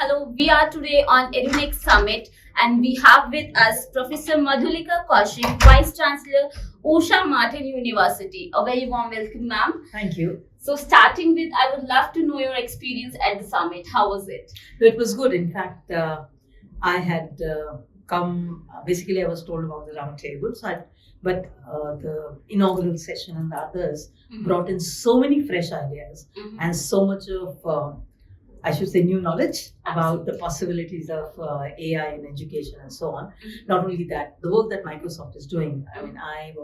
Hello, we are today on EduNext Summit and we have with us Professor Madhulika Kaushik, Vice Chancellor, Usha Martin University. A very warm welcome, ma'am. Thank you. So starting with, I would love to know your experience at the summit. How was it? It was good. In fact, I had come, basically I was told about the round table, but the inaugural session and the others brought in so many fresh ideas and so much of, I should say, new knowledge about the possibilities of AI in education and so on. Not only that, the work that Microsoft is doing. I mean, I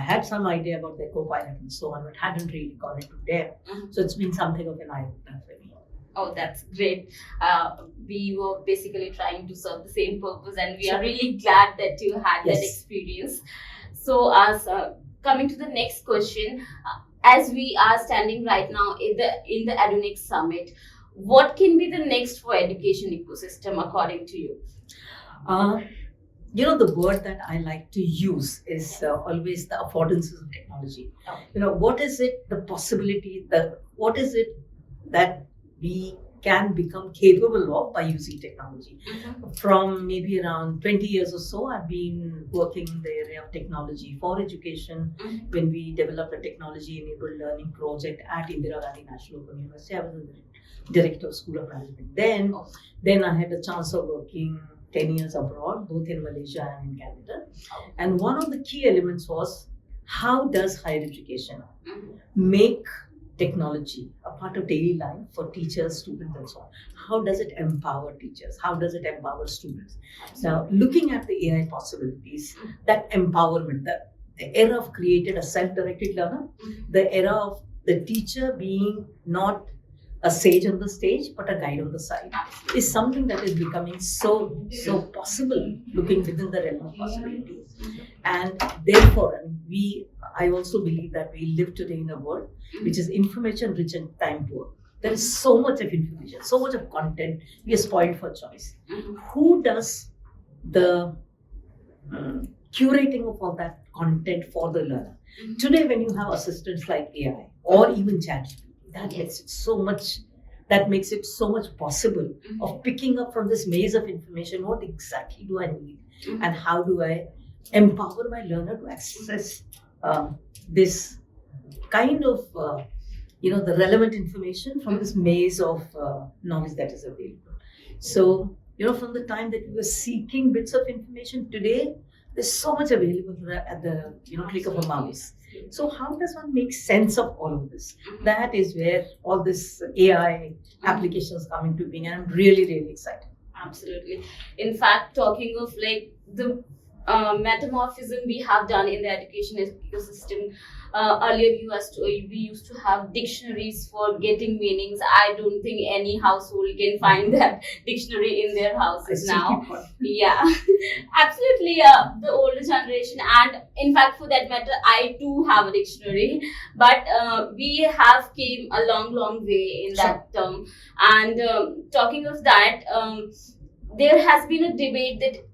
had some idea about their Copilot and so on, but hadn't really gone into depth. So it's been something of an eye-opener for me. Oh, that's great. We were basically trying to serve the same purpose, and we are really glad that you had that experience. So, as coming to the next question, as we are standing right now in the EduNext Summit, what can be the next for education ecosystem according to you? The word that I like to use is always the affordances of technology. What is it, the possibility, what is it that we can become capable of by using technology? From maybe around 20 years or so, I've been working in the area of technology for education. When we developed a technology-enabled learning project at Indira Gandhi National Open University, I was the director of School of Management. Then I had a chance of working 10 years abroad, both in Malaysia and in Canada. And one of the key elements was, how does higher education make technology a part of daily life for teachers, students, and so on? How does it empower teachers? How does it empower students? Now, looking at the AI possibilities, that empowerment, the era of created a self-directed learner, the era of the teacher being not a sage on the stage, but a guide on the side, is something that is becoming so possible, looking within the realm of possibilities. And therefore, I also believe that we live today in a world which is information rich and time poor. There is so much of information, so much of content. We are spoiled for choice. Who does the curating of all that content for the learner? Today, when you have assistants like AI or even ChatGPT, that makes it so much possible of picking up from this maze of information, what exactly do I need and how do I empower my learner to access this kind of the relevant information from this maze of knowledge that is available. So from the time that we were seeking bits of information, today there's so much available at the click of a mouse. So how does one make sense of all of this? That is where all this AI applications come into being, and I'm really, really excited. Absolutely. In fact, talking of like the metamorphism we have done in the education ecosystem, earlier we used to have dictionaries for getting meanings. I don't think any household can find that dictionary in their houses now. Yeah, absolutely. The older generation, and in fact, for that matter, I too have a dictionary. But we have came a long way in that term. And talking of that, there has been a debate that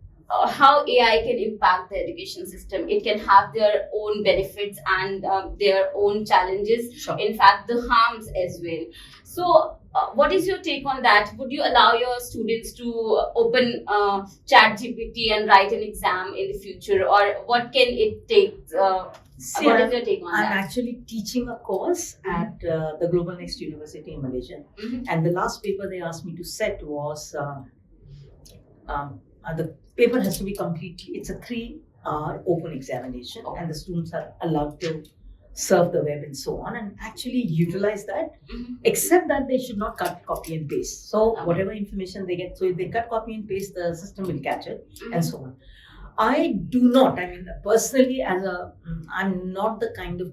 how AI can impact the education system. It can have their own benefits and their own challenges. In fact, the harms as well. So, what is your take on that? Would you allow your students to open ChatGPT and write an exam in the future, or what can it take? What is your take on that? I'm actually teaching a course at the Global Next University in Malaysia, and the last paper they asked me to set was the paper has to be it's a 3-hour open examination, and the students are allowed to surf the web and so on and actually utilize that, except that they should not cut, copy and paste. So whatever information they get, so if they cut, copy and paste, the system will catch it and so on. I do not, personally, I'm not the kind of,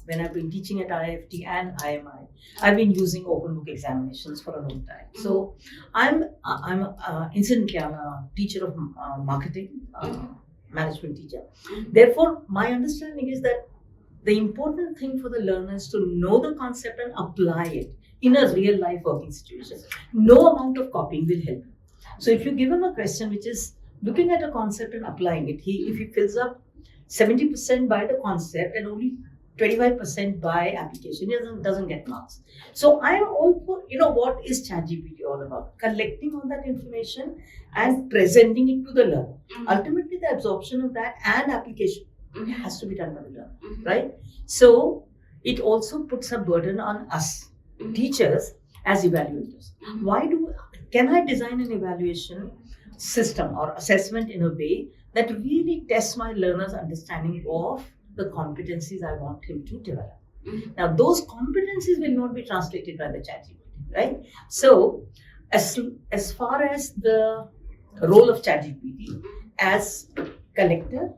when I've been teaching at IFT and IMI, I've been using open book examinations for a long time. So incidentally, I'm a teacher of marketing, management teacher. Therefore, my understanding is that the important thing for the learners to know the concept and apply it in a real life working situation. No amount of copying will help. So if you give him a question which is looking at a concept and applying it, if he fills up 70% by the concept and only 25% by application. He doesn't get marks. So I am all for, what is ChatGPT all about? Collecting all that information and presenting it to the learner. Ultimately, the absorption of that and application has to be done by the learner, right? So it also puts a burden on us, teachers, as evaluators. Can I design an evaluation system or assessment in a way that really tests my learner's understanding of the competencies I want him to develop? Now, those competencies will not be translated by the ChatGPT, right? So, as far as the role of ChatGPT as collector,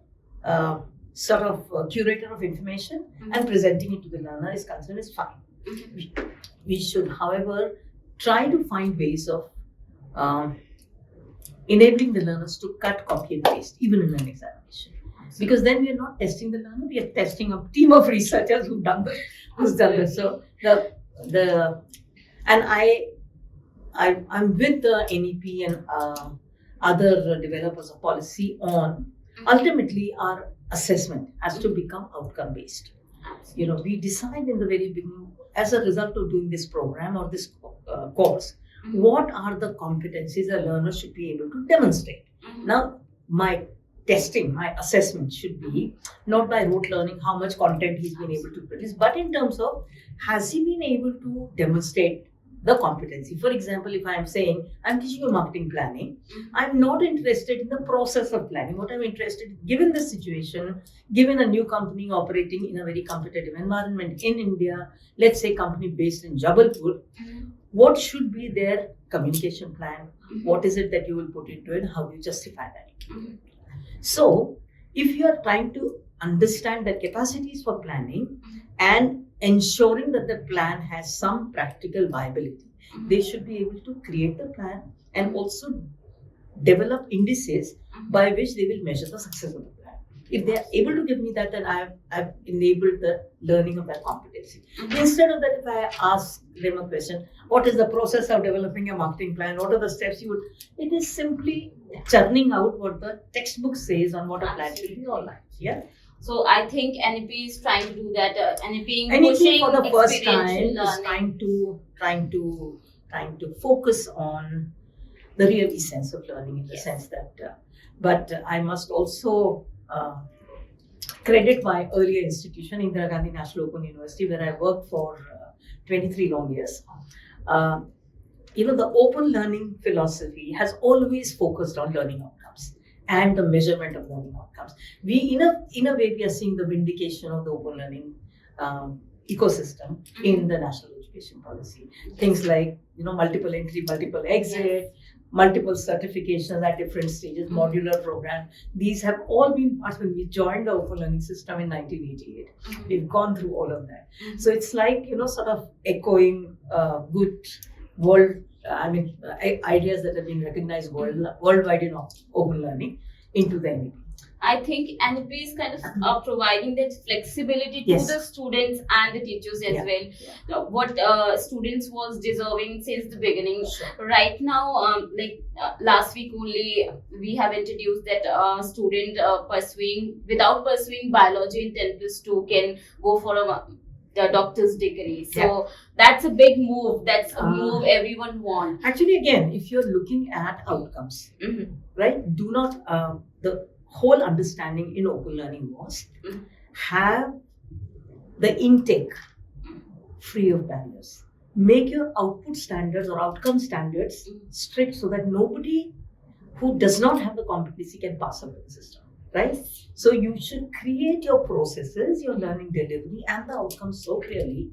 sort of curator of information and presenting it to the learner is concerned, is fine. We should, however, try to find ways of enabling the learners to cut, copy, and paste, even in an examination. Because then we are not testing the learner, we are testing a team of researchers who's done this. So I'm with the NEP and other developers of policy on ultimately our assessment has to become outcome based. We decide in the very beginning, as a result of doing this program or this course, what are the competencies a learner should be able to demonstrate. Now, my testing, my assessment should be not by rote learning how much content he's been able to produce, but in terms of has he been able to demonstrate the competency. For example, if I'm saying I'm teaching you marketing planning, I'm not interested in the process of planning. What I'm interested in, given the situation, given a new company operating in a very competitive environment in India, let's say company based in Jabalpur, what should be their communication plan? What is it that you will put into it? How do you justify that? So, if you are trying to understand the capacities for planning and ensuring that the plan has some practical viability, they should be able to create the plan and also develop indices by which they will measure the success of the plan. If they are able to give me that, then I've enabled the learning of that competency. Instead of that, if I ask them a question, what is the process of developing a marketing plan? What are the steps you would? It is simply churning out what the textbook says on what a plan should be all right. Yeah. So I think NEP is trying to do that. NEP pushing for the first time is trying to focus on the real essence of learning in the sense that. But I must also credit my earlier institution, Indira Gandhi National Open University, where I worked for 23 long years. The open learning philosophy has always focused on learning outcomes and the measurement of learning outcomes. We, in a way, we are seeing the vindication of the open learning ecosystem in the national education policy. Things like, multiple entry, multiple exit, multiple certifications at different stages, modular program. These have all been parts when we joined the open learning system in 1988. We've gone through all of that. So it's like, sort of echoing good world, ideas that have been recognized worldwide in open learning into the NEP. I think NEP is kind of providing that flexibility to the students and the teachers as well. What students was deserving since the beginning. Sure. Right now, last week only, we have introduced that student without pursuing biology in 10+2 can go for the doctor's degree. So that's a big move. That's a move everyone wants. Actually, again, if you're looking at outcomes, right, do not, the whole understanding in open learning was have the intake free of barriers. Make your output standards or outcome standards strict so that nobody who does not have the competency can pass up the system, right? So you should create your processes, your learning delivery and the outcomes so clearly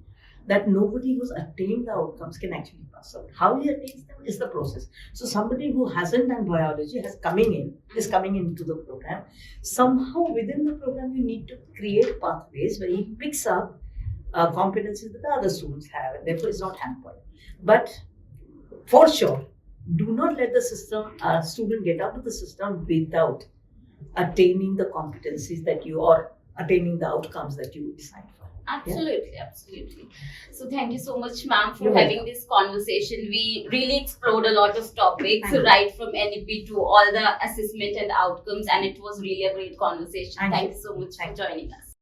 that nobody who's attained the outcomes can actually pass out. How he attains them is the process. So somebody who hasn't done biology is coming into the program. Somehow within the program, you need to create pathways where he picks up competencies that the other students have, and therefore is not hampered. But for sure, do not let the student get out of the system without attaining the competencies that you are attaining the outcomes that you decide for. Absolutely. So thank you so much, ma'am, for having this conversation. We really explored a lot of topics, right from NEP to all the assessment and outcomes, and it was really a great conversation. Thank you so much for joining us.